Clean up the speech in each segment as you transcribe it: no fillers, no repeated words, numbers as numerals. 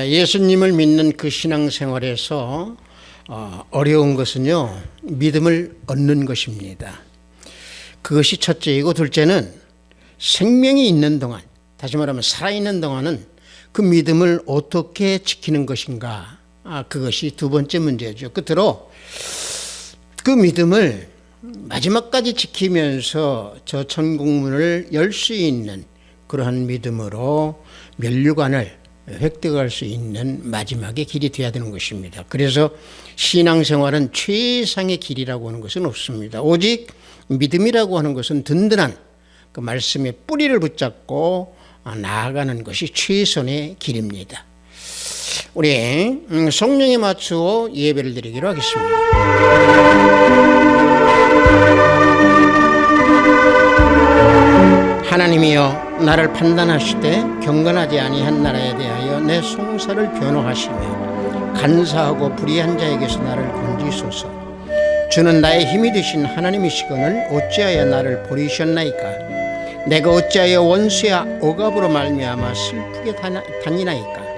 예수님을 믿는 그 신앙생활에서 어려운 것은요, 믿음을 얻는 것입니다. 그것이 첫째이고, 둘째는 생명이 있는 동안, 다시 말하면 살아있는 동안은 그 믿음을 어떻게 지키는 것인가, 그것이 두 번째 문제죠. 끝으로 그 믿음을 마지막까지 지키면서 저 천국문을 열 수 있는 그러한 믿음으로 면류관을 획득할 수 있는 마지막의 길이 되어야 되는 것입니다. 그래서 신앙생활은 최상의 길이라고 하는 것은 없습니다. 오직 믿음이라고 하는 것은 든든한 그 말씀의 뿌리를 붙잡고 나아가는 것이 최선의 길입니다. 우리 성령에 맞추어 예배를 드리기로 하겠습니다. 하나님이여, 나를 판단하시되 경건하지 아니한 나라에 대하여 내 송사를 변호하시며 간사하고 불의한 자에게서 나를 건지소서. 주는 나의 힘이 되신 하나님이시거늘 어찌하여 나를 버리셨나이까? 내가 어찌하여 원수의 억압으로 말미암아 슬프게 다니나이까?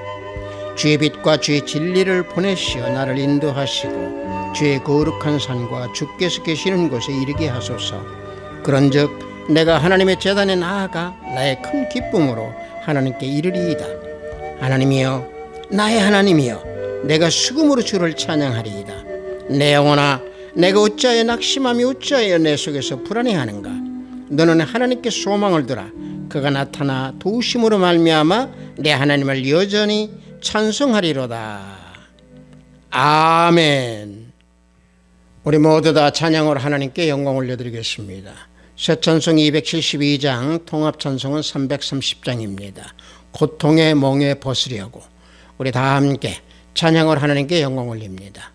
주의 빛과 주의 진리를 보내시어 나를 인도하시고 주의 거룩한 산과 주께서 계시는 곳에 이르게 하소서. 그런즉 내가 하나님의 제단에 나아가 나의 큰 기쁨으로 하나님께 이르리이다. 하나님이여, 나의 하나님이여, 내가 수금으로 주를 찬양하리이다. 내 영혼아, 내가 어찌하여 낙심하며 어찌하여 내 속에서 불안해하는가? 너는 하나님께 소망을 두라. 그가 나타나 도우심으로 말미암아 내 하나님을 여전히 찬송하리로다. 아멘. 우리 모두 다 찬양으로 하나님께 영광 올려드리겠습니다. 새 찬송 272장, 통합 찬송은 330장입니다. 고통의 멍에 벗으려고 우리 다 함께 찬양을 하나님께 영광 올립니다.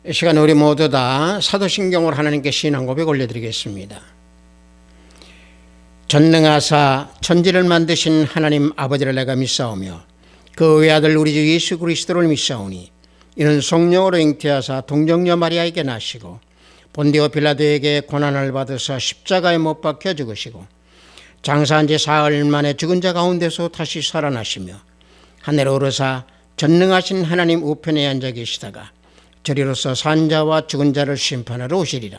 이 시간 우리 모두 다 사도신경으로 하나님께 신앙 고백 올려드리겠습니다. 전능하사 천지를 만드신 하나님 아버지를 내가 믿사오며 그 외아들 우리 주 예수 그리스도를 믿사오니 이는 성령으로 잉태하사 동정녀 마리아에게 나시고 본디오 빌라도에게 고난을 받으사 십자가에 못 박혀 죽으시고 장사한 지 사흘 만에 죽은 자 가운데서 다시 살아나시며 하늘에 오르사 전능하신 하나님 우편에 앉아 계시다가 저리로서 산 자와 죽은 자를 심판하러 오시리라.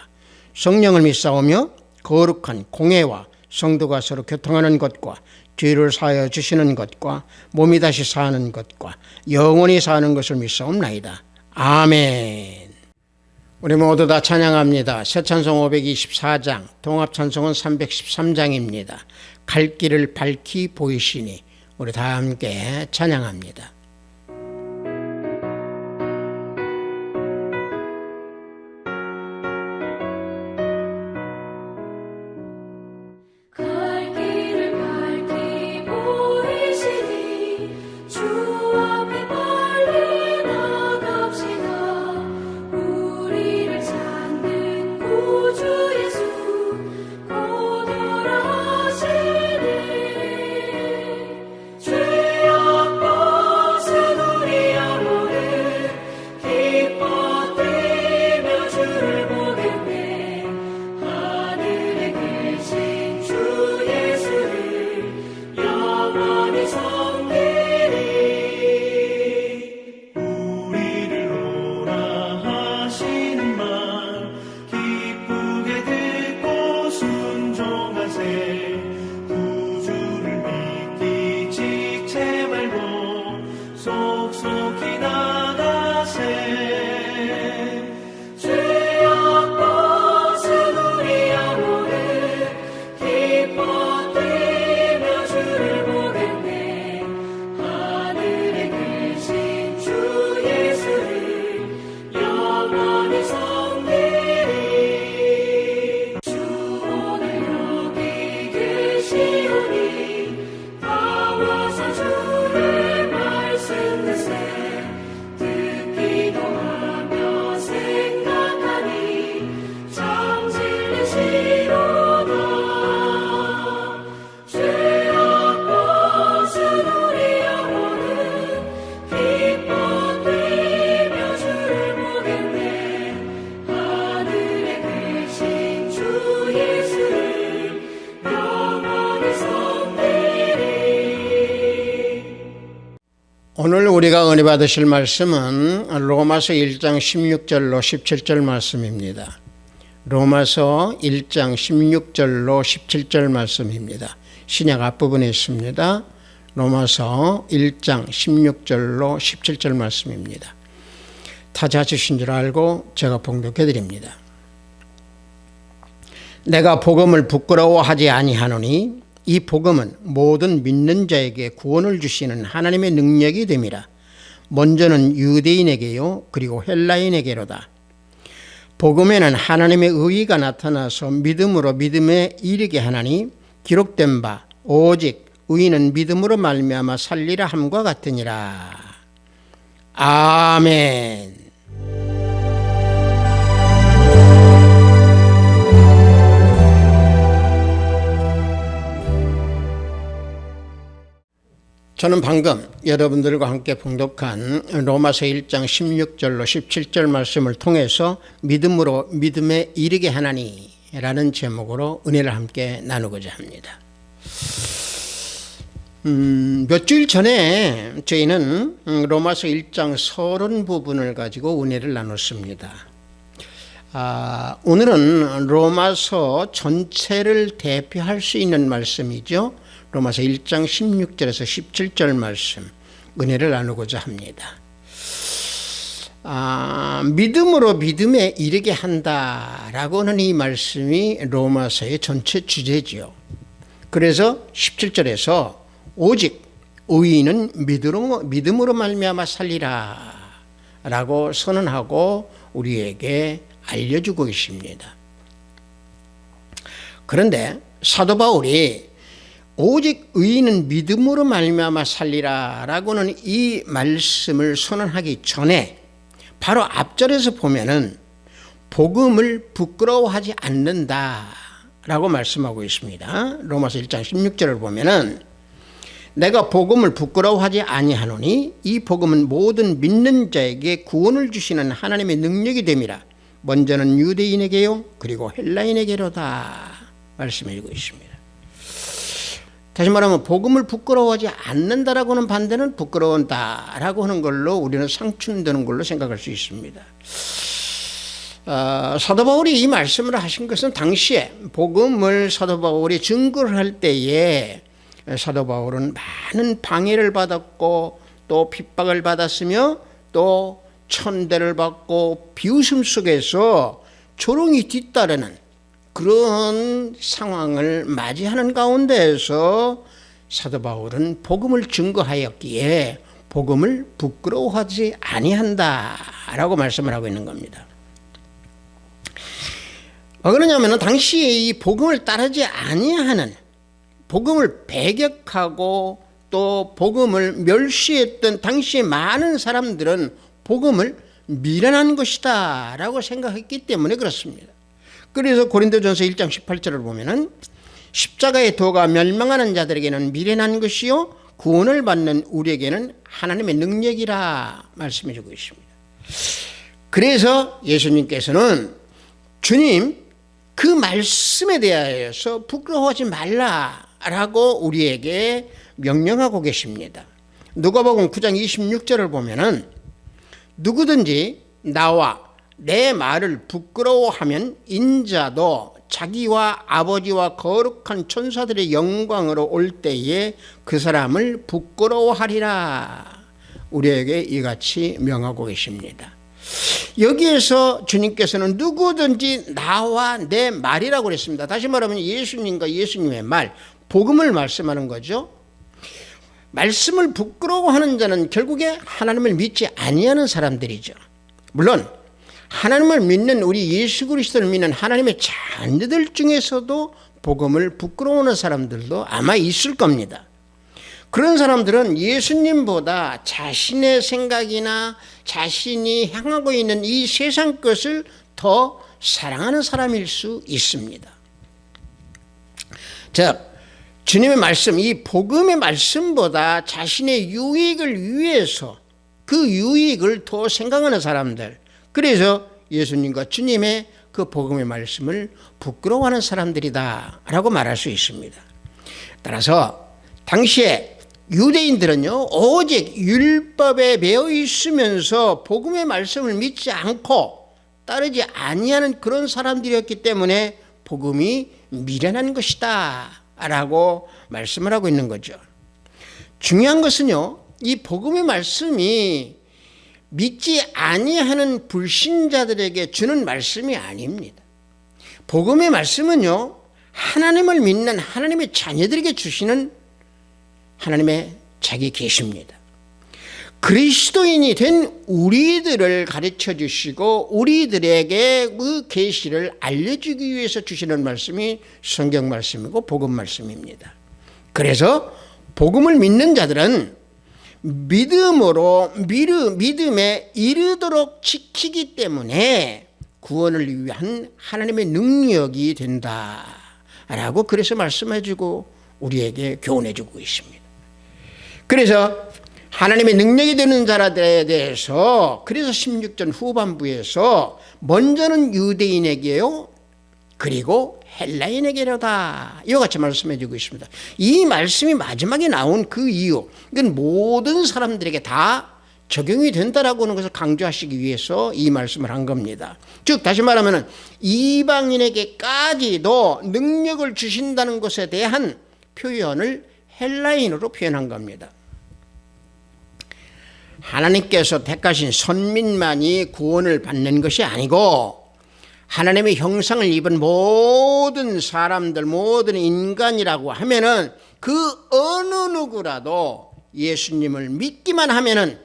성령을 믿사오며 거룩한 공회와 성도가 서로 교통하는 것과 죄를 사하여 주시는 것과 몸이 다시 사는 것과 영원히 사는 것을 믿사옵나이다. 아멘. 우리 모두 다 찬양합니다. 새 찬송 524장, 동합 찬송은 313장입니다. 갈 길을 밝히 보이시니 우리 다 함께 찬양합니다. 오늘 우리가 은혜 받으실 말씀은 로마서 1장 16절로 17절 말씀입니다. 로마서 1장 16절로 17절 말씀입니다. 신약 앞부분에 있습니다. 로마서 1장 16절로 17절 말씀입니다. 타자주신 줄 알고 제가 봉독해 드립니다. 내가 복음을 부끄러워하지 아니하노니 이 복음은 모든 믿는 자에게 구원을 주시는 하나님의 능력이 됨이라. 먼저는 유대인에게요 그리고 헬라인에게로다. 복음에는 하나님의 의의가 나타나서 믿음으로 믿음에 이르게 하나니 기록된 바 오직 의인은 믿음으로 말미암아 살리라 함과 같으니라. 아멘. 저는 방금 여러분들과 함께 봉독한 로마서 1장 16절로 17절 말씀을 통해서 믿음으로 믿음에 이르게 하나니 라는 제목으로 은혜를 함께 나누고자 합니다. 몇 주일 전에 저희는 로마서 1장 서론 부분을 가지고 은혜를 나눴습니다. 오늘은 로마서 전체를 대표할 수 있는 말씀이죠. 로마서 1장 16절에서 17절 말씀 은혜를 나누고자 합니다. 믿음으로 믿음에 이르게 한다라고 하는 이 말씀이 로마서의 전체 주제지요. 그래서 17절에서 오직 의인은 믿음으로 말미암아 살리라 라고 선언하고 우리에게 알려주고 있습니다. 그런데 사도 바울이 오직 의인은 믿음으로 말미암아 살리라 라고는 이 말씀을 선언하기 전에 바로 앞절에서 보면은 복음을 부끄러워하지 않는다라고 말씀하고 있습니다. 로마서 1장 16절을 보면은 내가 복음을 부끄러워하지 아니하노니 이 복음은 모든 믿는 자에게 구원을 주시는 하나님의 능력이 됨이라. 먼저는 유대인에게요 그리고 헬라인에게로다 말씀해주고 있습니다. 다시 말하면 복음을 부끄러워하지 않는다라고 하는 반대는 부끄러운다라고 하는 걸로 우리는 상충되는 걸로 생각할 수 있습니다. 사도 바울이 이 말씀을 하신 것은 당시에 복음을 사도 바울이 증거를 할 때에 사도 바울은 많은 방해를 받았고 또 핍박을 받았으며 또 천대를 받고 비웃음 속에서 조롱이 뒤따르는 그런 상황을 맞이하는 가운데에서 사도 바울은 복음을 증거하였기에 복음을 부끄러워하지 아니한다라고 말씀을 하고 있는 겁니다. 왜 그러냐면 당시에 이 복음을 따르지 아니하는, 복음을 배격하고 또 복음을 멸시했던 당시의 많은 사람들은 복음을 미련한 것이다 라고 생각했기 때문에 그렇습니다. 그래서 고린도전서 1장 18절을 보면은 십자가의 도가 멸망하는 자들에게는 미련한 것이요 구원을 받는 우리에게는 하나님의 능력이라 말씀해 주고 있습니다. 그래서 예수님께서는 주님 그 말씀에 대하여서 부끄러워하지 말라라고 우리에게 명령하고 계십니다. 누가복음 9장 26절을 보면은 누구든지 나와 내 말을 부끄러워하면 인자도 자기와 아버지와 거룩한 천사들의 영광으로 올 때에 그 사람을 부끄러워하리라 우리에게 이같이 명하고 계십니다. 여기에서 주님께서는 누구든지 나와 내 말이라고 그랬습니다. 다시 말하면 예수님과 예수님의 말, 복음을 말씀하는 거죠. 말씀을 부끄러워하는 자는 결국에 하나님을 믿지 아니하는 사람들이죠. 물론 하나님을 믿는 우리 예수 그리스도를 믿는 하나님의 자녀들 중에서도 복음을 부끄러워하는 사람들도 아마 있을 겁니다. 그런 사람들은 예수님보다 자신의 생각이나 자신이 향하고 있는 이 세상 것을 더 사랑하는 사람일 수 있습니다. 즉 주님의 말씀, 이 복음의 말씀보다 자신의 유익을 위해서 그 유익을 더 생각하는 사람들, 그래서 예수님과 주님의 그 복음의 말씀을 부끄러워하는 사람들이다 라고 말할 수 있습니다. 따라서 당시에 유대인들은요 오직 율법에 매여 있으면서 복음의 말씀을 믿지 않고 따르지 아니하는 그런 사람들이었기 때문에 복음이 미련한 것이다 라고 말씀을 하고 있는 거죠. 중요한 것은요 이 복음의 말씀이 믿지 아니하는 불신자들에게 주는 말씀이 아닙니다. 복음의 말씀은요 하나님을 믿는 하나님의 자녀들에게 주시는 하나님의 자기 계시입니다. 그리스도인이 된 우리들을 가르쳐 주시고 우리들에게 그 계시를 알려주기 위해서 주시는 말씀이 성경 말씀이고 복음 말씀입니다. 그래서 복음을 믿는 자들은 믿음으로 믿음에 이르도록 지키기 때문에 구원을 위한 하나님의 능력이 된다라고 그래서 말씀해주고 우리에게 교훈해주고 있습니다. 그래서 하나님의 능력이 되는 자들에 대해서 그래서 16절 후반부에서 먼저는 유대인에게요 그리고 헬라인에게로다 이와 같이 말씀해주고 있습니다. 이 말씀이 마지막에 나온 그 이유, 이건 모든 사람들에게 다 적용이 된다라고 하는 것을 강조하시기 위해서 이 말씀을 한 겁니다. 즉 다시 말하면 이방인에게까지도 능력을 주신다는 것에 대한 표현을 헬라인으로 표현한 겁니다. 하나님께서 택하신 선민만이 구원을 받는 것이 아니고 하나님의 형상을 입은 모든 사람들, 모든 인간이라고 하면은 그 어느 누구라도 예수님을 믿기만 하면은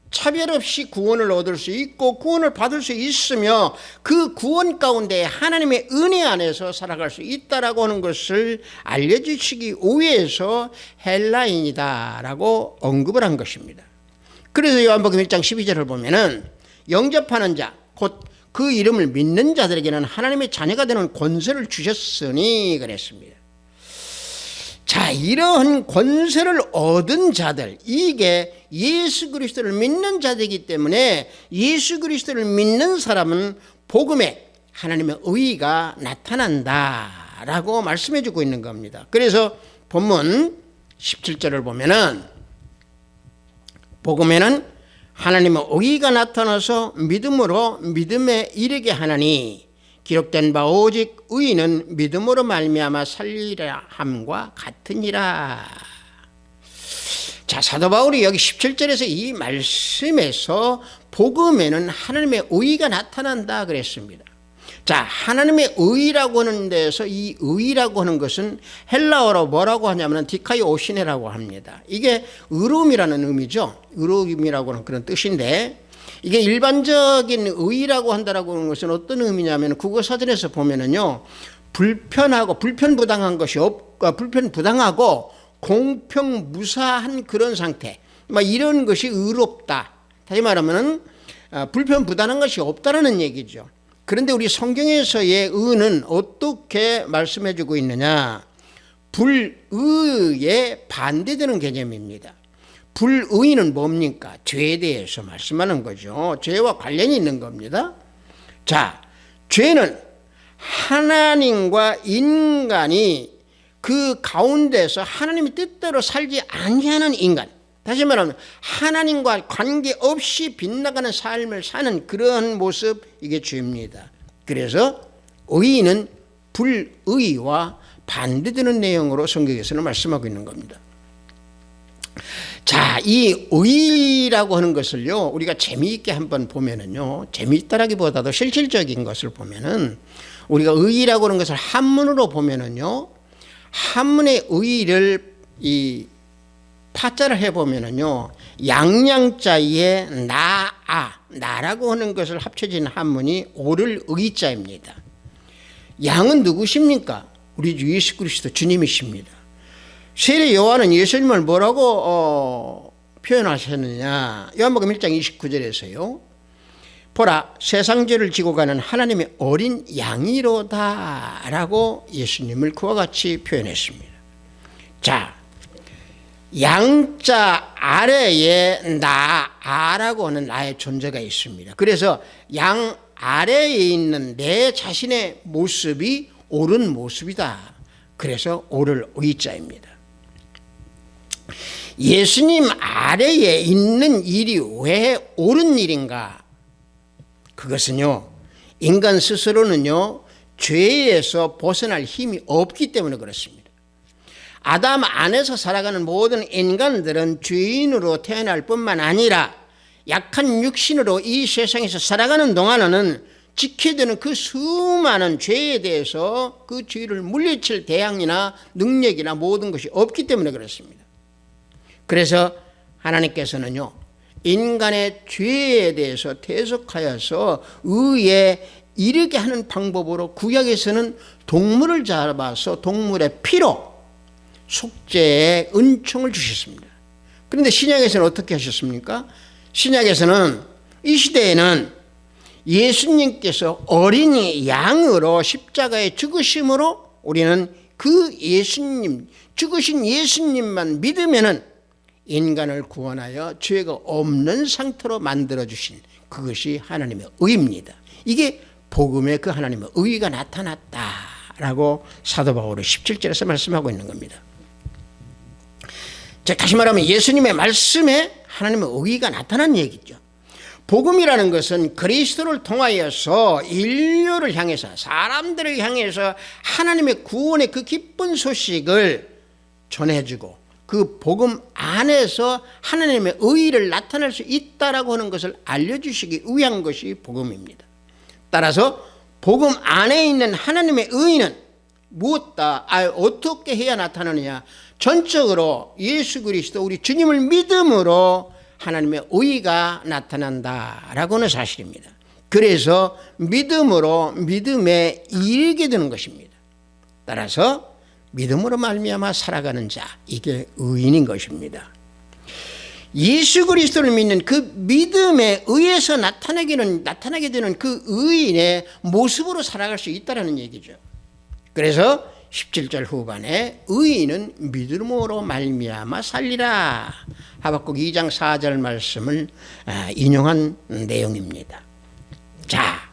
차별 없이 구원을 얻을 수 있고 구원을 받을 수 있으며 그 구원 가운데 하나님의 은혜 안에서 살아갈 수 있다라고 하는 것을 알려주시기 위해서 헬라인이다라고 언급을 한 것입니다. 그래서 요한복음 1장 12절을 보면은 영접하는 자, 곧 그 이름을 믿는 자들에게는 하나님의 자녀가 되는 권세를 주셨으니 그랬습니다. 자, 이러한 권세를 얻은 자들, 이게 예수 그리스도를 믿는 자들이기 때문에 예수 그리스도를 믿는 사람은 복음에 하나님의 의의가 나타난다라고 말씀해 주고 있는 겁니다. 그래서 본문 17절을 보면은 복음에는 하나님의 의의가 나타나서 믿음으로 믿음에 이르게 하나니 기록된 바 오직 의인은 믿음으로 말미암아 살리라 함과 같으니라. 자, 사도 바울이 여기 17절에서 이 말씀에서 복음에는 하나님의 의의가 나타난다 그랬습니다. 자, 하나님의 의의라고 하는 데서 이 의의라고 하는 것은 헬라어로 뭐라고 하냐면 디카이오시네라고 합니다. 이게 의로움이라는 의미죠. 의로움이라고 하는 그런 뜻인데, 이게 일반적인 의의라고 한다라고 하는 것은 어떤 의미냐면 국어사전에서 보면은요, 불편부당한 것이 불편부당하고 공평무사한 그런 상태, 이런 것이 의롭다. 다시 말하면 불편부당한 것이 없다라는 얘기죠. 그런데 우리 성경에서의 의는 어떻게 말씀해 주고 있느냐? 불의에 반대되는 개념입니다. 불의는 뭡니까? 죄에 대해서 말씀하는 거죠. 죄와 관련이 있는 겁니다. 자, 죄는 하나님과 인간이 그 가운데서 하나님의 뜻대로 살지 아니하는 인간, 다시 말하면 하나님과 관계없이 빗나가는 삶을 사는 그런 모습, 이게 죄입니다. 그래서 의는 불의와 반대되는 내용으로 성경에서는 말씀하고 있는 겁니다. 자, 이 의라고 하는 것을요, 우리가 재미있게 한번 보면은요, 재미있다라기보다도 실질적인 것을 보면은, 우리가 의라고 하는 것을 한문으로 보면은요, 한문의 의를 이 파자를 해보면은요, 양양자에 나라고 하는 것을 합쳐진 한문이 오를 의자입니다. 양은 누구십니까? 우리 주 예수 그리스도 주님이십니다. 세례 요한은 예수님을 뭐라고 표현하셨느냐? 요한복음 1장 29절에서요. 보라, 세상 죄를 지고 가는 하나님의 어린 양이로다 라고 예수님을 그와 같이 표현했습니다. 자, 양자 아래에 나라고 하는 나의 존재가 있습니다. 그래서 양 아래에 있는 내 자신의 모습이 옳은 모습이다. 그래서 오를 의자입니다. 예수님 아래에 있는 일이 왜 옳은 일인가? 그것은요, 인간 스스로는요, 죄에서 벗어날 힘이 없기 때문에 그렇습니다. 아담 안에서 살아가는 모든 인간들은 죄인으로 태어날 뿐만 아니라 약한 육신으로 이 세상에서 살아가는 동안에는 지켜야 되는 그 수많은 죄에 대해서 그 죄를 물리칠 대항이나 능력이나 모든 것이 없기 때문에 그렇습니다. 그래서 하나님께서는요, 인간의 죄에 대해서 대속하여서 의에 이르게 하는 방법으로 구약에서는 동물을 잡아서 동물의 피로 속죄의 은총을 주셨습니다. 그런데 신약에서는 어떻게 하셨습니까? 신약에서는 이 시대에는 예수님께서 어린이 양으로 십자가에 죽으심으로 우리는 그 예수님, 죽으신 예수님만 믿으면은 인간을 구원하여 죄가 없는 상태로 만들어주신 그것이 하나님의 의입니다. 이게 복음의 그 하나님의 의가 나타났다라고 사도 바울은 17절에서 말씀하고 있는 겁니다. 자, 다시 말하면 예수님의 말씀에 하나님의 의가 나타난 얘기죠. 복음이라는 것은 그리스도를 통하여서 인류를 향해서, 사람들을 향해서 하나님의 구원의 그 기쁜 소식을 전해주고 그 복음 안에서 하나님의 의의를 나타낼 수 있다라고 하는 것을 알려주시기 위한 것이 복음입니다. 따라서 복음 안에 있는 하나님의 의의는 무엇다, 어떻게 해야 나타나느냐? 전적으로 예수 그리스도 우리 주님을 믿음으로 하나님의 의의가 나타난다라고 하는 사실입니다. 그래서 믿음으로 믿음에 이르게 되는 것입니다. 따라서 믿음으로 말미암아 살아가는 자, 이게 의인인 것입니다. 예수 그리스도를 믿는 그 믿음에 의해서 나타나게 되는 그 의인의 모습으로 살아갈 수 있다는 얘기죠. 그래서 17절 후반에 의인은 믿음으로 말미암아 살리라. 하박국 2장 4절 말씀을 인용한 내용입니다. 자,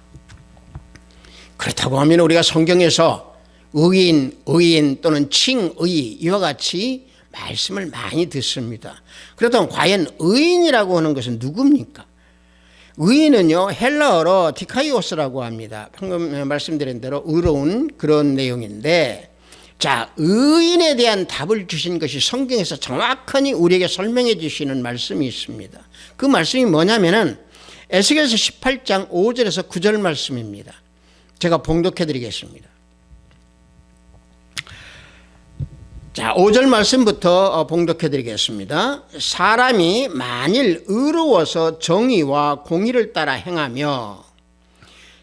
그렇다고 하면 우리가 성경에서 의인 또는 칭의 이와 같이 말씀을 많이 듣습니다. 그렇다면 과연 의인이라고 하는 것은 누굽니까? 의인은요, 헬라어로 디카이오스라고 합니다. 방금 말씀드린 대로 의로운 그런 내용인데, 자, 의인에 대한 답을 주신 것이 성경에서 정확하니 우리에게 설명해 주시는 말씀이 있습니다. 그 말씀이 뭐냐면은 에스겔서 18장 5절에서 9절 말씀입니다. 제가 봉독해 드리겠습니다. 자, 5절 말씀부터 봉독해 드리겠습니다. 사람이 만일 의로워서 정의와 공의를 따라 행하며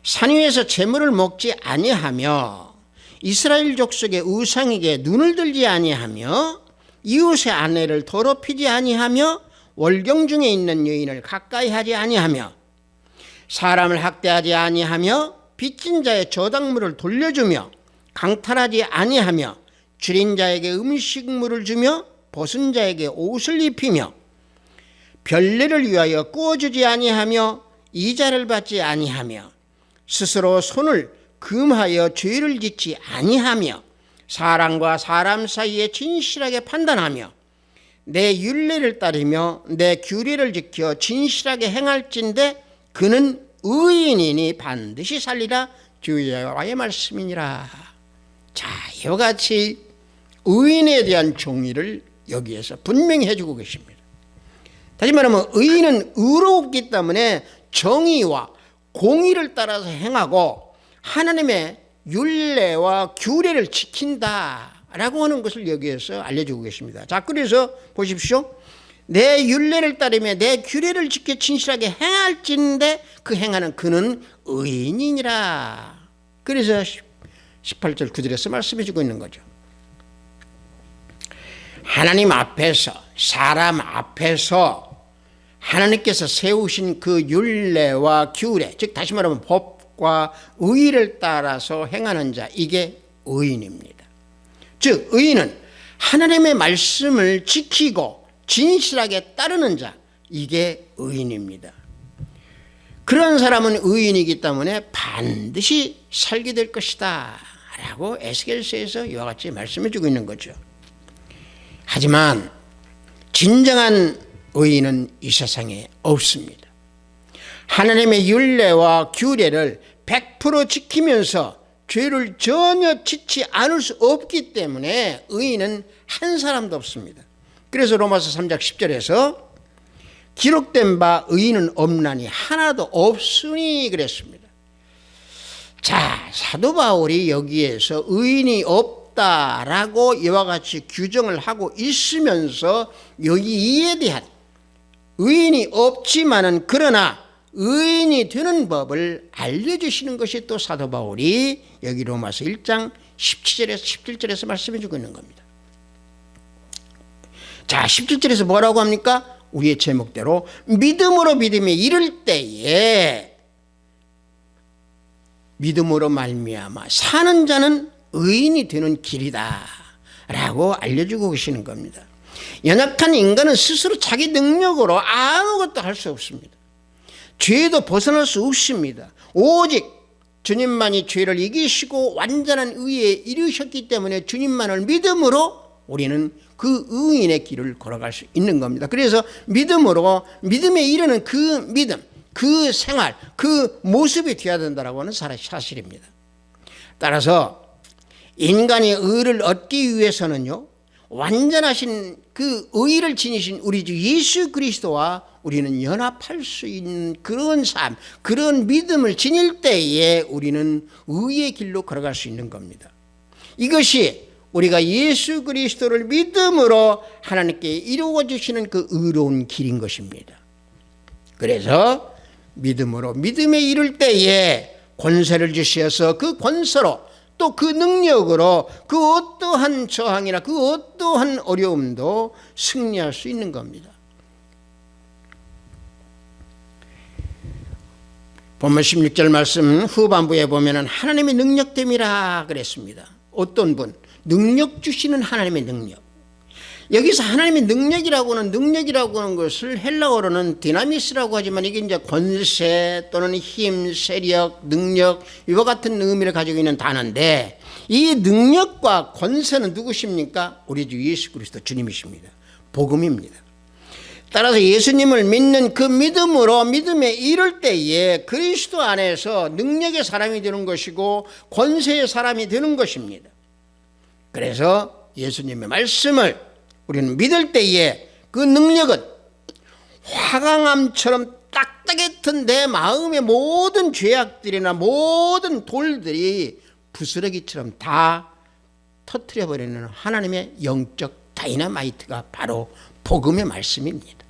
산 위에서 재물을 먹지 아니하며 이스라엘 족속의 우상에게 눈을 들지 아니하며 이웃의 아내를 더럽히지 아니하며 월경 중에 있는 여인을 가까이 하지 아니하며 사람을 학대하지 아니하며 빚진 자의 저당물을 돌려주며 강탈하지 아니하며 줄인 자에게 음식물을 주며 벗은 자에게 옷을 입히며 별례를 위하여 구워주지 아니하며 이자를 받지 아니하며 스스로 손을 금하여 죄를 짓지 아니하며 사람과 사람 사이에 진실하게 판단하며 내 율례를 따르며 내 규례를 지켜 진실하게 행할진대 그는 의인이니 반드시 살리라. 주 여호와의 말씀이니라. 자, 이와 같이 의인에 대한 정의를 여기에서 분명히 해주고 계십니다. 다시 말하면 의인은 의롭기 때문에 정의와 공의를 따라서 행하고 하나님의 율례와 규례를 지킨다라고 하는 것을 여기에서 알려주고 계십니다. 자, 그래서 보십시오. 내 율례를 따르며 내 규례를 지켜 진실하게 행할진대 그 행하는 그는 의인이니라. 그래서 18절 9절에서 말씀해 주고 있는 거죠. 하나님 앞에서, 사람 앞에서 하나님께서 세우신 그 율례와 규례, 즉 다시 말하면 법과 의를 따라서 행하는 자, 이게 의인입니다. 즉 의인은 하나님의 말씀을 지키고 진실하게 따르는 자, 이게 의인입니다. 그런 사람은 의인이기 때문에 반드시 살게 될 것이다 라고 에스겔서에서 이와 같이 말씀해 주고 있는 거죠. 하지만 진정한 의인은 이 세상에 없습니다. 하나님의 율례와 규례를 100% 지키면서 죄를 전혀 짓지 않을 수 없기 때문에 의인은 한 사람도 없습니다. 그래서 로마서 3장 10절에서 기록된 바 의인은 없나니 하나도 없으니 그랬습니다. 자, 사도 바울이 여기에서 의인이 없다라고 이와 같이 규정을 하고 있으면서 여기에 대한 의인이 없지만은 그러나 의인이 되는 법을 알려주시는 것이 또 사도 바울이 여기 로마서 1장 17절에서 17절에서 말씀해 주고 있는 겁니다. 자, 17절에서 뭐라고 합니까? 우리의 제목대로 믿음으로 믿음에 이를 때에 믿음으로 말미암아 사는 자는 의인이 되는 길이다 라고 알려주고 계시는 겁니다. 연약한 인간은 스스로 자기 능력으로 아무것도 할 수 없습니다. 죄도 벗어날 수 없습니다. 오직 주님만이 죄를 이기시고 완전한 의에 이르셨기 때문에 주님만을 믿음으로 우리는 그 의인의 길을 걸어갈 수 있는 겁니다. 그래서 믿음으로 믿음에 이르는 그 믿음, 그 생활, 그 모습이 되어야 된다고 하는 사실입니다. 따라서 인간이 의를 얻기 위해서는요, 완전하신 그 의를 지니신 우리 주 예수 그리스도와 우리는 연합할 수 있는 그런 삶, 그런 믿음을 지닐 때에 우리는 의의 길로 걸어갈 수 있는 겁니다. 이것이 우리가 예수 그리스도를 믿음으로 하나님께 이루어 주시는 그 의로운 길인 것입니다. 그래서 믿음으로 믿음에 이를 때에 권세를 주셔서 그 권세로 또 그 능력으로 그 어떠한 저항이나 그 어떠한 어려움도 승리할 수 있는 겁니다. 본문 16절 말씀 후반부에 보면은 하나님의 능력됨이라 그랬습니다. 어떤 분? 능력 주시는 하나님의 능력. 여기서 하나님의 능력이라고 하는 것을 헬라어로는 디나미스라고 하지만 이게 이제 권세 또는 힘, 세력, 능력 이와 같은 의미를 가지고 있는 단어인데, 이 능력과 권세는 누구십니까? 우리 주 예수 그리스도 주님이십니다. 복음입니다. 따라서 예수님을 믿는 그 믿음으로 믿음에 이를 때에 그리스도 안에서 능력의 사람이 되는 것이고 권세의 사람이 되는 것입니다. 그래서 예수님의 말씀을 우리는 믿을 때에 그 능력은 화강암처럼 딱딱했던 내 마음의 모든 죄악들이나 모든 돌들이 부스러기처럼 다 터뜨려버리는 하나님의 영적 다이너마이트가 바로 복음의 말씀입니다.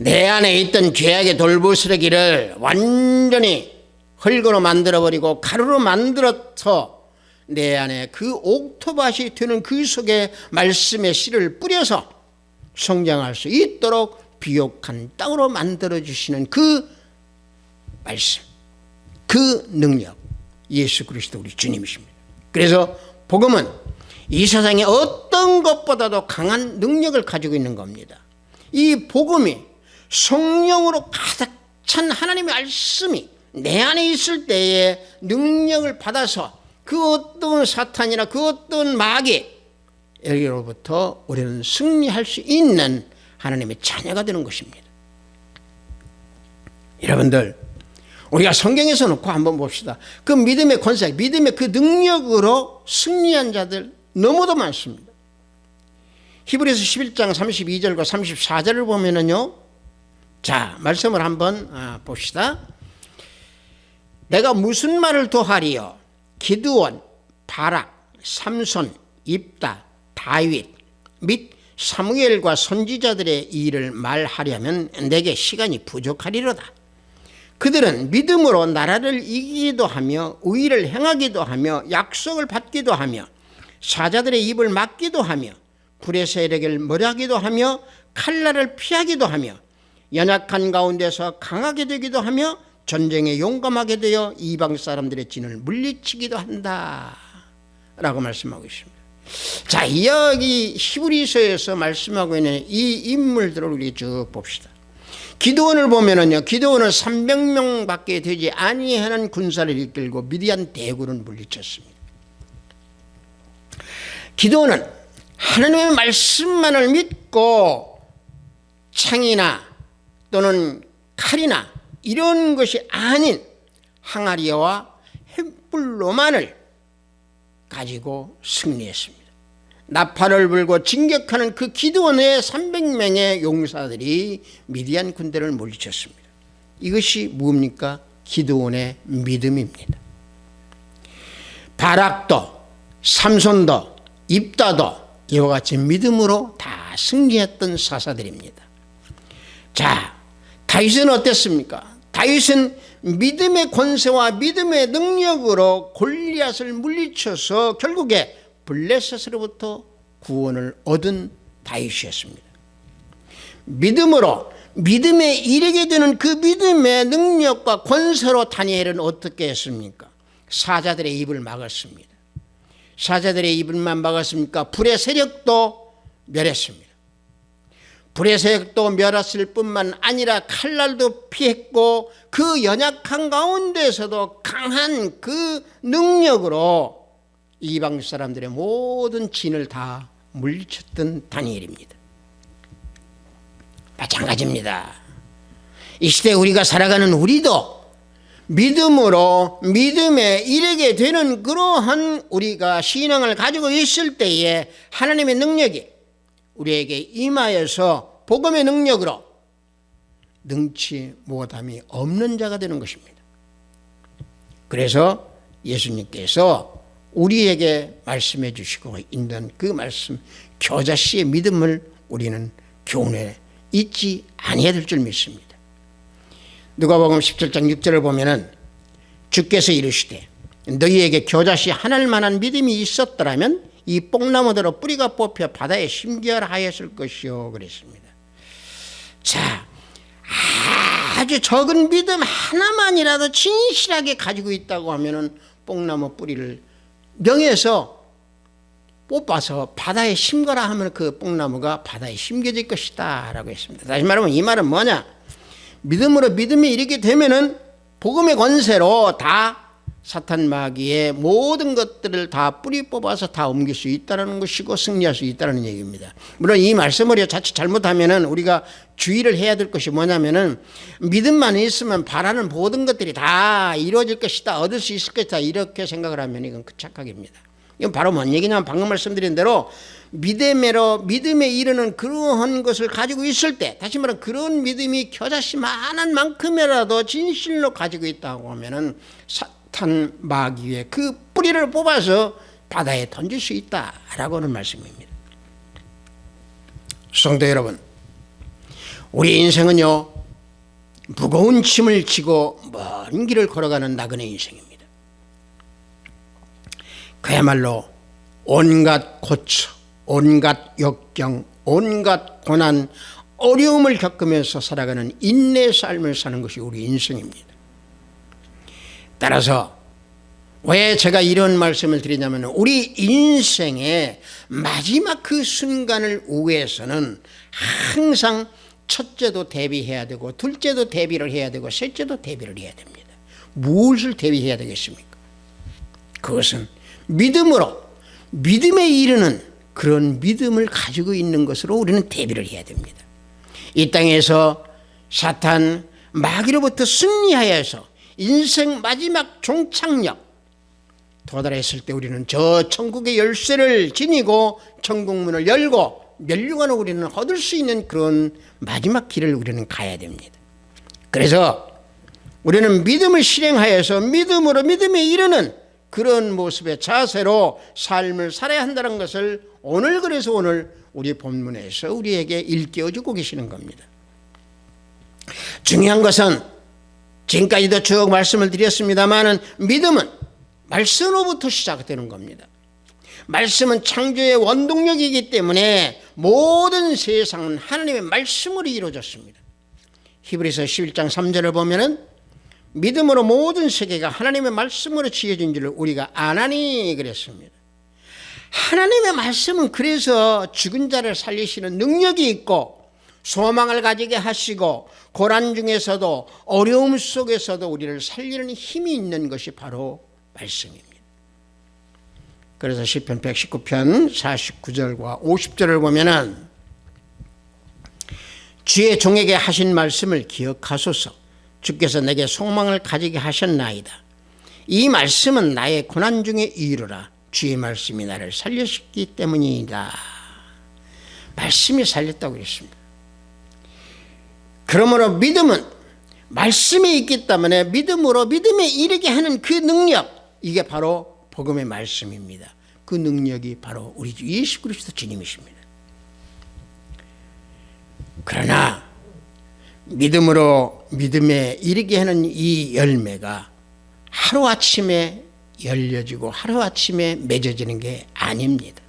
내 안에 있던 죄악의 돌부스러기를 완전히 흙으로 만들어버리고 가루로 만들어서 내 안에 그 옥토밭이 되는 그 속에 말씀의 씨를 뿌려서 성장할 수 있도록 비옥한 땅으로 만들어주시는 그 말씀, 그 능력, 예수 그리스도 우리 주님이십니다. 그래서 복음은 이 세상에 어떤 것보다도 강한 능력을 가지고 있는 겁니다. 이 복음이 성령으로 가득 찬 하나님의 말씀이 내 안에 있을 때에 능력을 받아서 그 어떤 사탄이나 그 어떤 마귀에게로부터 우리는 승리할 수 있는 하나님의 자녀가 되는 것입니다. 여러분들, 우리가 성경에서 놓고 한번 봅시다. 그 믿음의 권세, 믿음의 그 능력으로 승리한 자들 너무도 많습니다. 히브리서 11장 32절과 34절을 보면은요, 자, 말씀을 한번 봅시다. 내가 무슨 말을 더하리요? 기드온, 바락, 삼손, 입다, 다윗 및 사무엘과 선지자들의 일을 말하려면 내게 시간이 부족하리로다. 그들은 믿음으로 나라를 이기기도 하며 의를 행하기도 하며 약속을 받기도 하며 사자들의 입을 막기도 하며 불의 세력을 멸하기도 하며 칼날을 피하기도 하며 연약한 가운데서 강하게 되기도 하며 전쟁에 용감하게 되어 이방 사람들의 진을 물리치기도 한다 라고 말씀하고 있습니다. 자, 여기 히브리서에서 말씀하고 있는 이 인물들을 우리 쭉 봅시다. 기드온을 보면은요, 기드온은 300명밖에 되지 아니하는 군사를 이끌고 미디안 대군을 물리쳤습니다. 기드온은 하나님의 말씀만을 믿고 창이나 또는 칼이나 이런 것이 아닌 항아리와 횃불로만을 가지고 승리했습니다. 나팔을 불고 진격하는 그 기드온의 300명의 용사들이 미디안 군대를 물리쳤습니다. 이것이 뭡니까? 기드온의 믿음입니다. 바락도 삼손도 입다도 이와 같이 믿음으로 다 승리했던 사사들입니다. 자, 다윗은 어땠습니까? 다윗은 믿음의 권세와 믿음의 능력으로 골리앗을 물리쳐서 결국에 블레셋으로부터 구원을 얻은 다윗이었습니다. 믿음으로 믿음에 이르게 되는 그 믿음의 능력과 권세로 다니엘은 어떻게 했습니까? 사자들의 입을 막았습니다. 사자들의 입을만 막았습니까? 불의 세력도 멸했습니다. 불의 세력도 멸했을 뿐만 아니라 칼날도 피했고 그 연약한 가운데서도 강한 그 능력으로 이방 사람들의 모든 진을 다 물리쳤던 다니엘입니다. 마찬가지입니다. 이 시대에 우리가 살아가는 우리도 믿음으로 믿음에 이르게 되는 그러한 우리가 신앙을 가지고 있을 때에 하나님의 능력이 우리에게 임하여서 복음의 능력으로 능치 못함이 없는 자가 되는 것입니다. 그래서 예수님께서 우리에게 말씀해 주시고 있는 그 말씀 겨자씨의 믿음을 우리는 교훈에 잊지 아니해야 될 줄 믿습니다. 누가복음 17장 6절을 보면은 주께서 이르시되 너희에게 겨자씨 하나일 만한 믿음이 있었더라면 이 뽕나무대로 뿌리가 뽑혀 바다에 심기하라 하였을 것이요 그랬습니다. 자, 아주 적은 믿음 하나만이라도 진실하게 가지고 있다고 하면은 뽕나무 뿌리를 명해서 뽑아서 바다에 심거라 하면 그 뽕나무가 바다에 심겨질 것이다 라고 했습니다. 다시 말하면 이 말은 뭐냐? 믿음으로 믿음에 이르게 되면은 복음의 권세로 다 사탄 마귀의 모든 것들을 다 뿌리 뽑아서 다 옮길 수 있다는 것이고 승리할 수 있다는 얘기입니다. 물론 이 말씀을 자칫 잘못하면은 우리가 주의를 해야 될 것이 뭐냐면은 믿음만 있으면 바라는 모든 것들이 다 이루어질 것이다, 얻을 수 있을 것이다 이렇게 생각을 하면 이건 그 착각입니다. 이건 바로 뭔 얘기냐면 방금 말씀드린 대로 믿음에 이르는 그러한 것을 가지고 있을 때, 다시 말하면 그런 믿음이 겨자씨만한 만큼이라도 진실로 가지고 있다고 하면은 사탄 마귀의 그 뿌리를 뽑아서 바다에 던질 수 있다라고 하는 말씀입니다. 성도 여러분, 우리 인생은요 무거운 짐을 지고 먼 길을 걸어가는 나그네 인생입니다. 그야말로 온갖 고초, 온갖 역경, 온갖 고난, 어려움을 겪으면서 살아가는 인내의 삶을 사는 것이 우리 인생입니다. 따라서 왜 제가 이런 말씀을 드리냐면 우리 인생의 마지막 그 순간을 위해서는 항상 첫째도 대비해야 되고 둘째도 대비를 해야 되고 셋째도 대비를 해야 됩니다. 무엇을 대비해야 되겠습니까? 그것은 믿음으로, 믿음에 이르는 그런 믿음을 가지고 있는 것으로 우리는 대비를 해야 됩니다. 이 땅에서 사탄 마귀로부터 승리하여서 인생 마지막 종착역 도달했을 때 우리는 저 천국의 열쇠를 지니고 천국문을 열고 멸류관을 우리는 얻을 수 있는 그런 마지막 길을 우리는 가야 됩니다. 그래서 우리는 믿음을 실행하여서 믿음으로 믿음에 이르는 그런 모습의 자세로 삶을 살아야 한다는 것을 오늘, 그래서 오늘 우리 본문에서 우리에게 일깨워주고 계시는 겁니다. 중요한 것은 지금까지도 쭉 말씀을 드렸습니다마는 믿음은 말씀으로부터 시작되는 겁니다. 말씀은 창조의 원동력이기 때문에 모든 세상은 하나님의 말씀으로 이루어졌습니다. 히브리서 11장 3절을 보면은 믿음으로 모든 세계가 하나님의 말씀으로 지어진 줄을 우리가 아나니 그랬습니다. 하나님의 말씀은 그래서 죽은 자를 살리시는 능력이 있고 소망을 가지게 하시고 고난 중에서도 어려움 속에서도 우리를 살리는 힘이 있는 것이 바로 말씀입니다. 그래서 시편 119편 49절과 50절을 보면은 주의 종에게 하신 말씀을 기억하소서. 주께서 내게 소망을 가지게 하셨나이다. 이 말씀은 나의 고난 중에 이르라. 주의 말씀이 나를 살렸기 때문이다. 말씀이 살렸다고 그랬습니다. 그러므로 믿음은 말씀이 있기 때문에 믿음으로 믿음에 이르게 하는 그 능력, 이게 바로 복음의 말씀입니다. 그 능력이 바로 우리 주 예수 그리스도 주님이십니다. 그러나 믿음으로 믿음에 이르게 하는 이 열매가 하루아침에 열려지고 하루아침에 맺어지는 게 아닙니다.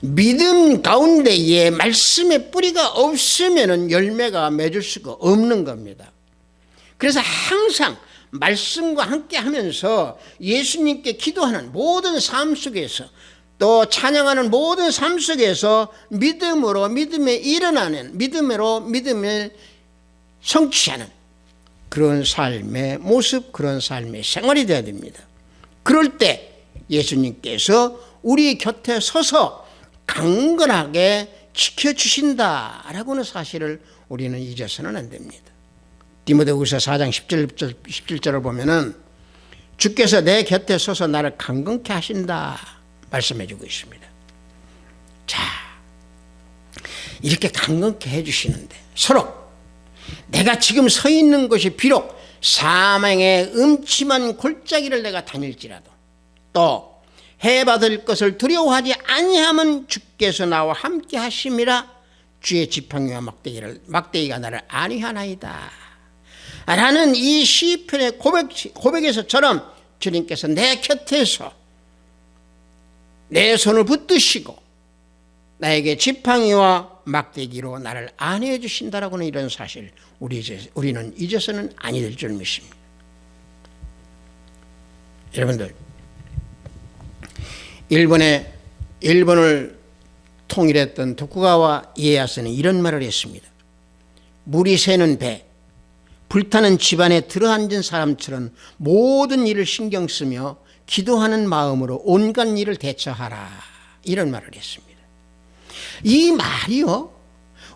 믿음 가운데에 말씀의 뿌리가 없으면 열매가 맺을 수가 없는 겁니다. 그래서 항상 말씀과 함께 하면서 예수님께 기도하는 모든 삶 속에서 또 찬양하는 모든 삶 속에서 믿음으로 믿음에 일어나는, 믿음으로 믿음을 성취하는 그런 삶의 모습, 그런 삶의 생활이 되어야 됩니다. 그럴 때 예수님께서 우리 곁에 서서 강건하게 지켜주신다라고는 사실을 우리는 잊어서는 안 됩니다. 디모데후서 4장 17절을 보면은 주께서 내 곁에 서서 나를 강건케 하신다 말씀해주고 있습니다. 자, 이렇게 강건케 해주시는데 서로 내가 지금 서 있는 것이 비록 사망의 음침한 골짜기를 내가 다닐지라도 또 해받을 것을 두려워하지 아니하면 주께서 나와 함께 하심이라. 주의 지팡이와 막대기가 나를 안위하나이다 라는 이 시편의 고백에서처럼 주님께서 내 곁에서 내 손을 붙드시고 나에게 지팡이와 막대기로 나를 안위해 주신다라고 하는 이런 사실 우리는 잊어서는 아니 될 줄 믿습니다. 여러분들, 일본을 통일했던 도쿠가와 이에야스는 이런 말을 했습니다. 물이 새는 배, 불타는 집안에 들어앉은 사람처럼 모든 일을 신경 쓰며 기도하는 마음으로 온갖 일을 대처하라, 이런 말을 했습니다. 이 말이요,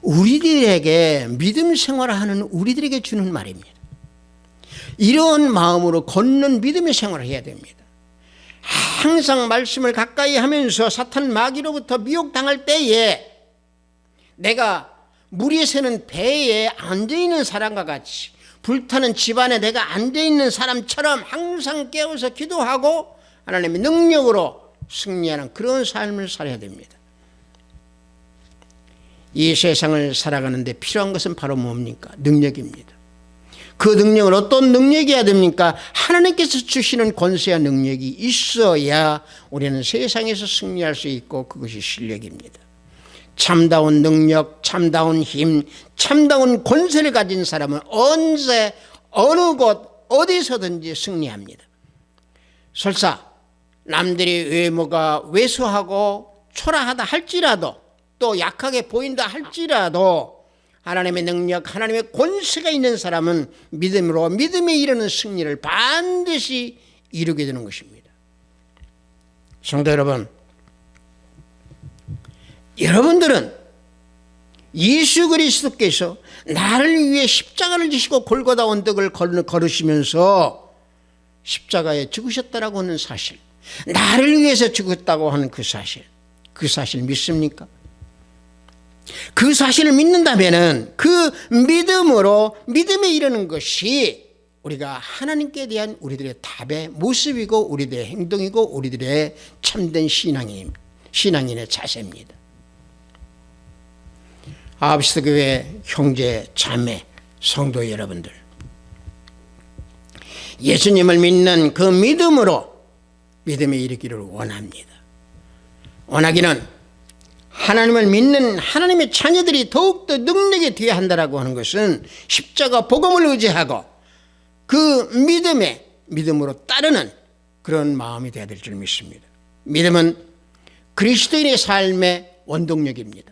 우리들에게 믿음 생활을 하는 우리들에게 주는 말입니다. 이런 마음으로 걷는 믿음의 생활을 해야 됩니다. 항상 말씀을 가까이 하면서 사탄 마귀로부터 미혹당할 때에 내가 물이 새는 배에 앉아있는 사람과 같이, 불타는 집안에 내가 앉아있는 사람처럼 항상 깨어서 기도하고 하나님의 능력으로 승리하는 그런 삶을 살아야 됩니다. 이 세상을 살아가는데 필요한 것은 바로 뭡니까? 능력입니다. 그 능력은 어떤 능력이어야 됩니까? 하나님께서 주시는 권세와 능력이 있어야 우리는 세상에서 승리할 수 있고, 그것이 실력입니다. 참다운 능력, 참다운 힘, 참다운 권세를 가진 사람은 언제 어느 곳 어디서든지 승리합니다. 설사 남들이 외모가 왜소하고 초라하다 할지라도, 또 약하게 보인다 할지라도 하나님의 능력, 하나님의 권세가 있는 사람은 믿음으로 믿음에 이르는 승리를 반드시 이루게 되는 것입니다. 성도 여러분, 여러분들은 예수 그리스도께서 나를 위해 십자가를 지시고 골고다 언덕을 걸으시면서 십자가에 죽으셨다라고 하는 사실, 나를 위해서 죽었다고 하는 그 사실 믿습니까? 그 사실을 믿는다면 그 믿음으로 믿음에 이르는 것이 우리가 하나님께 대한 우리들의 답의 모습이고 우리들의 행동이고 우리들의 참된 신앙인의 자세입니다. 아합시스 교회 형제 자매 성도 여러분들, 예수님을 믿는 그 믿음으로 믿음에 이르기를 원합니다. 원하기는 하나님을 믿는 하나님의 자녀들이 더욱더 능력이 되어야 한다라고 하는 것은 십자가 복음을 의지하고 그 믿음으로 따르는 그런 마음이 되어야 될 줄 믿습니다. 믿음은 그리스도인의 삶의 원동력입니다.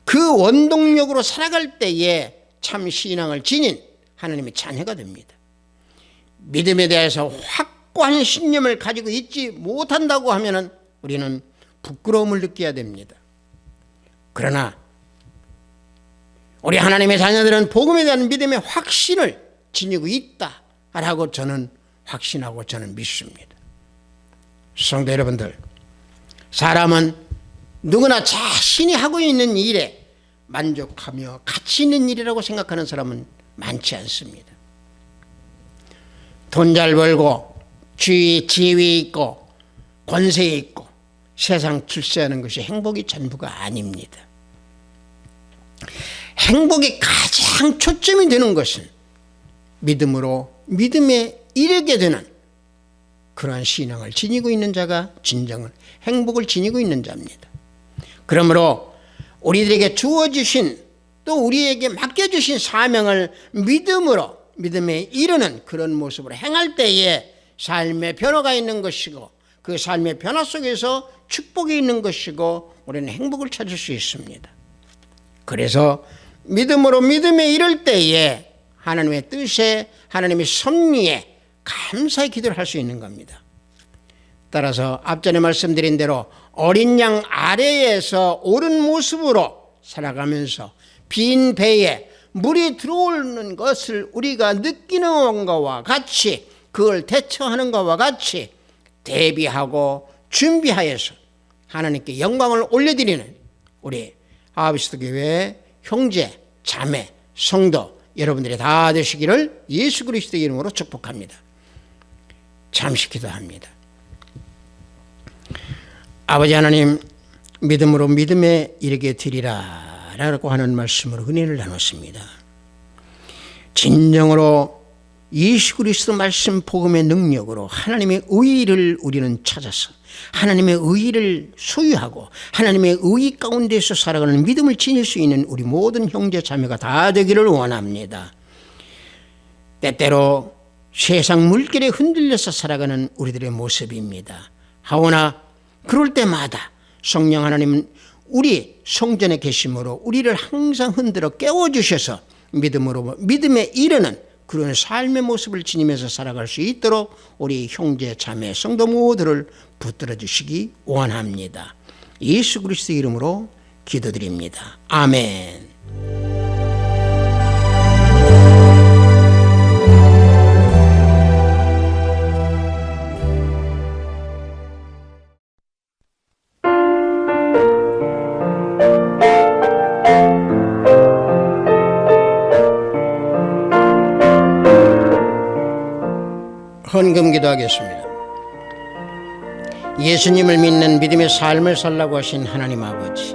그 원동력으로 살아갈 때에 참 신앙을 지닌 하나님의 자녀가 됩니다. 믿음에 대해서 확고한 신념을 가지고 있지 못한다고 하면 우리는 부끄러움을 느껴야 됩니다. 그러나 우리 하나님의 자녀들은 복음에 대한 믿음의 확신을 지니고 있다라고 저는 확신하고 저는 믿습니다. 성도 여러분들, 사람은 누구나 자신이 하고 있는 일에 만족하며 가치 있는 일이라고 생각하는 사람은 많지 않습니다. 돈 잘 벌고 지위 있고 권세 있고 세상 출세하는 것이 행복이 전부가 아닙니다. 행복이 가장 초점이 되는 것은 믿음에 이르게 되는 그러한 신앙을 지니고 있는 자가 진정한 행복을 지니고 있는 자입니다. 그러므로 우리들에게 주어주신 또 우리에게 맡겨주신 사명을 믿음에 이르는 그런 모습으로 행할 때에 삶의 변화가 있는 것이고, 그 삶의 변화 속에서 축복이 있는 것이고 우리는 행복을 찾을 수 있습니다. 그래서 믿음에 이를 때에 하나님의 뜻에, 하나님의 섭리에 감사의 기도를 할 수 있는 겁니다. 따라서 앞전에 말씀드린 대로 어린 양 아래에서 옳은 모습으로 살아가면서 빈 배에 물이 들어오는 것을 우리가 느끼는 것과 같이, 그걸 대처하는 것과 같이 대비하고 준비하여서 하나님께 영광을 올려드리는 우리 아합시스 교회 형제, 자매, 성도 여러분들이 다 되시기를 예수 그리스도의 이름으로 축복합니다. 잠시 기도합니다. 아버지 하나님, 믿음으로 믿음에 이르게 되리라 라고 하는 말씀으로 은혜를 나눴습니다. 진정으로 예수 그리스도 말씀 복음의 능력으로 하나님의 의를 우리는 찾아서 하나님의 의를 소유하고 하나님의 의 가운데서 살아가는 믿음을 지닐 수 있는 우리 모든 형제 자매가 다 되기를 원합니다. 때때로 세상 물결에 흔들려서 살아가는 우리들의 모습입니다. 하오나 그럴 때마다 성령 하나님은 우리 성전에 계심으로 우리를 항상 흔들어 깨워주셔서 믿음에 이르는 그런 삶의 모습을 지니면서 살아갈 수 있도록 우리 형제 자매 성도 모두를 붙들어 주시기 원합니다. 예수 그리스도 이름으로 기도드립니다. 아멘. 헌금 기도하겠습니다. 예수님을 믿는 믿음의 삶을 살라고 하신 하나님 아버지,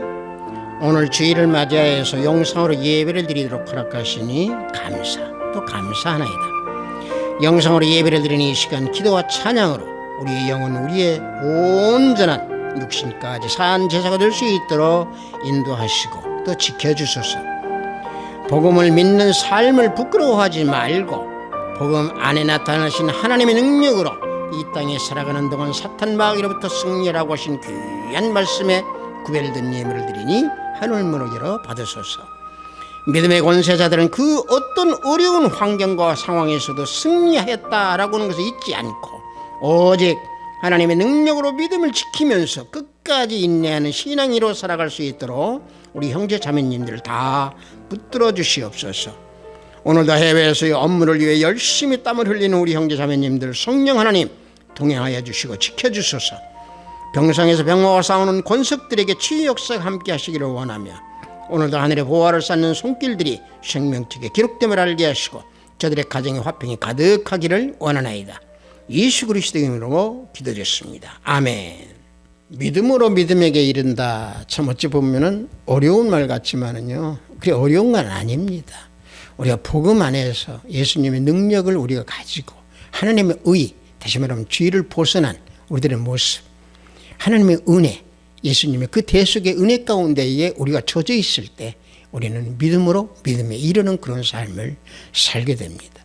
오늘 주일을 맞이하여서 영상으로 예배를 드리도록 허락하시니 또 감사하나이다. 영상으로 예배를 드리는 이 시간 기도와 찬양으로 우리의 영혼, 우리의 온전한 육신까지 산 제사가 될 수 있도록 인도하시고 또 지켜주소서. 복음을 믿는 삶을 부끄러워하지 말고 복음 안에 나타나신 하나님의 능력으로 이 땅에 살아가는 동안 사탄 마귀로부터 승리라고 하신 귀한 말씀에 구별된 예물을 드리니 하늘문을 열어 받으소서. 믿음의 권세자들은 그 어떤 어려운 환경과 상황에서도 승리하였다라고 하는 것을 잊지 않고 오직 하나님의 능력으로 믿음을 지키면서 끝까지 인내하는 신앙이로 살아갈 수 있도록 우리 형제 자매님들 다 붙들어 주시옵소서. 오늘도 해외에서의 업무를 위해 열심히 땀을 흘리는 우리 형제 자매님들 성령 하나님 동행하여 주시고 지켜주소서. 병상에서 병마와 싸우는 권석들에게 치유 역사가 함께 하시기를 원하며 오늘도 하늘의 보화를 쌓는 손길들이 생명책에 기록됨을 알게 하시고 저들의 가정의 화평이 가득하기를 원하나이다. 예수 그리스도의 이름으로 기도드렸습니다. 아멘. 믿음으로 믿음에게 이른다. 참 어찌 보면은 어려운 말 같지만은요, 그게 어려운 건 아닙니다. 우리가 복음 안에서 예수님의 능력을 우리가 가지고 하나님의 의, 다시 말하면 죄를 벗어난 우리들의 모습, 하나님의 은혜, 예수님의 그 대속의 은혜 가운데에 우리가 젖어 있을 때 우리는 믿음으로 믿음에 이르는 그런 삶을 살게 됩니다.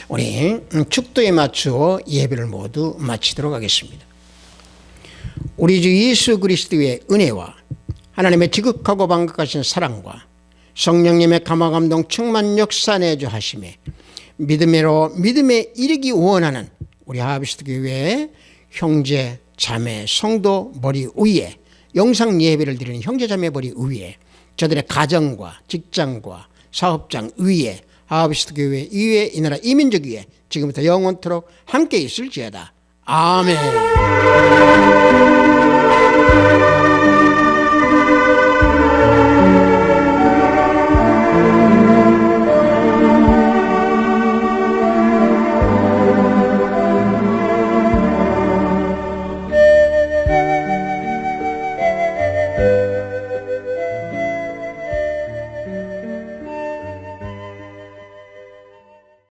우리 축도에 맞추어 예배를 모두 마치도록 하겠습니다. 우리 주 예수 그리스도의 은혜와 하나님의 지극하고 반격하신 사랑과 성령님의 감화감동 충만 역사 내주 하심에 믿음에 이르기 원하는 우리 하비스트 교회의 형제 자매 성도 머리 위에 영상 예배를 드리는 형제 자매 머리 위에 저들의 가정과 직장과 사업장 위에 하비스트 교회 위에 이 나라 이민족 위에 지금부터 영원토록 함께 있을지어다. 아멘.